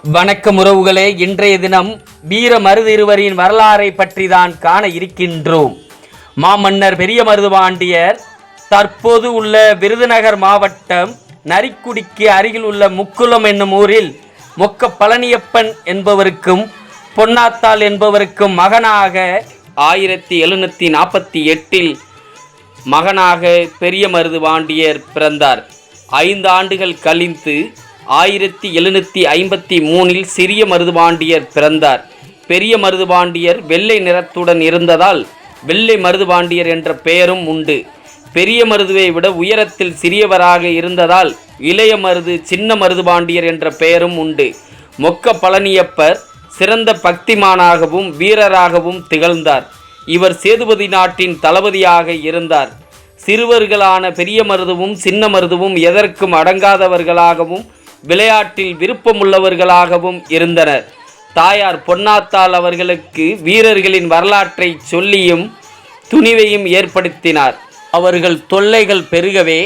வணக்கம் உறவுகளே, இன்றைய தினம் வீர மருதிருவரின் வரலாறை பற்றி தான் காண இருக்கின்றோம். மாமன்னர் பெரிய மருதுபாண்டியர் தற்போது உள்ள விருதுநகர் மாவட்டம் நரிக்குடிக்கு அருகில் உள்ள முக்குளம் என்னும் ஊரில் மொக்க பழனியப்பன் என்பவருக்கும் பொன்னாத்தாள் என்பவருக்கும் மகனாக 1748 மகனாக பெரிய மருதுபாண்டியர் பிறந்தார். 5 ஆண்டுகள் கழித்து 1753 சிறிய மருதுபாண்டியர் பிறந்தார். பெரிய மருதுபாண்டியர் வெள்ளை நிறத்துடன் இருந்ததால் வெள்ளை மருதுபாண்டியர் என்ற பெயரும் உண்டு. பெரிய மருதுவை விட உயரத்தில் சிறியவராக இருந்ததால் இளைய மருது சின்ன மருதுபாண்டியர் என்ற பெயரும் உண்டு. மொக்க பழனியப்பர் சிறந்த பக்திமானாகவும் வீரராகவும் திகழ்ந்தார். இவர் சேதுபதி நாட்டின் தளபதியாக இருந்தார். சிறுவர்களான பெரிய மருதுவும் சின்ன மருதுவும் எதற்கும் அடங்காதவர்களாகவும் விளையாட்டில் விருப்பமுள்ளவர்களாகவும் இருந்தனர். தாயார் பொன்னாத்தாள் அவர்களுக்கு வீரர்களின் வரலாற்றை சொல்லியும் துணிவையும் ஏற்படுத்தினார். அவர்கள் தொல்லைகள் பெருகவே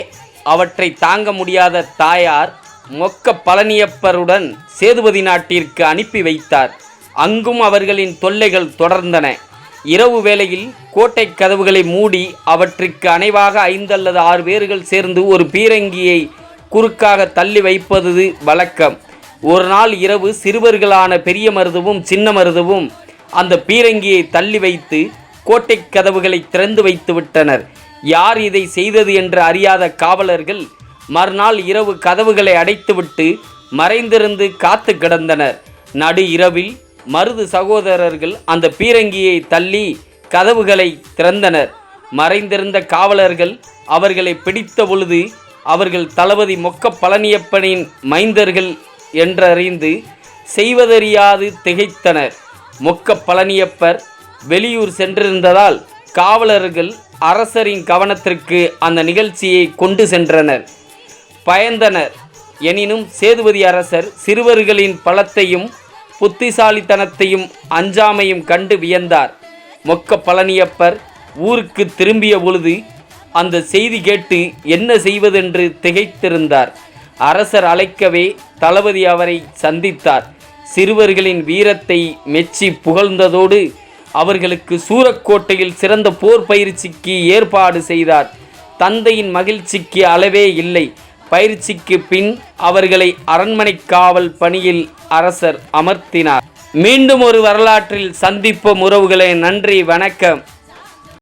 அவற்றை தாங்க முடியாத தாயார் மொக்க பழனியப்பருடன் சேதுபதி நாட்டிற்கு அனுப்பி வைத்தார். அங்கும் அவர்களின் தொல்லைகள் தொடர்ந்தன. இரவு வேளையில் கோட்டை கதவுகளை மூடி அவற்றுக்கு அணைவாக 5 அல்லது 6 பேர்கள் சேர்ந்து ஒரு பீரங்கியை குறுக்காக தள்ளி வைப்பது வழக்கம். ஒரு நாள் இரவு சிறுவர்களான பெரிய மருதுவும் சின்ன மருதுவும் அந்த பீரங்கியை தள்ளி வைத்து கோட்டை கதவுகளை திறந்து வைத்து விட்டனர். யார் இதை செய்தது என்று அறியாத காவலர்கள் மறுநாள் இரவு கதவுகளை அடைத்துவிட்டு மறைந்திருந்து காத்து கிடந்தனர். நடு இரவில் மருது சகோதரர்கள் அந்த பீரங்கியை தள்ளி கதவுகளை திறந்தனர். மறைந்திருந்த காவலர்கள் அவர்களை பிடித்த பொழுது அவர்கள் தளபதி மொக்க பழனியப்பனின் மைந்தர்கள் என்றறிந்து செய்வதறியாது திகைத்தனர். மொக்க பழனியப்பர் வெளியூர் சென்றிருந்ததால் காவலர்கள் அரசரின் கவனத்திற்கு அந்த நிகழ்ச்சியை கொண்டு சென்றனர். பயந்தனர். எனினும் சேதுபதி அரசர் சிறுவர்களின் பலத்தையும் புத்திசாலித்தனத்தையும் அஞ்சாமையும் கண்டு வியந்தார். மொக்க பழனியப்பர் ஊருக்கு திரும்பிய பொழுது அந்த செய்தி கேட்டு என்ன செய்வதென்று திகைத்திருந்தார். அரசர் அழைக்கவே தளபதி அவரை சந்தித்தார். சிறுவர்களின் வீரத்தை மெச்சி புகழ்ந்ததோடு அவர்களுக்கு சூரக்கோட்டையில் சிறந்த போர் பயிற்சிக்கு ஏற்பாடு செய்தார். தந்தையின் மகிழ்ச்சிக்கு அளவே இல்லை. பயிற்சிக்கு பின் அவர்களை அரண்மனை காவல் பணியில் அரசர் அமர்த்தினார். மீண்டும் ஒரு வரலாற்றில் சந்திப்போம் உறவுகளே. நன்றி, வணக்கம்.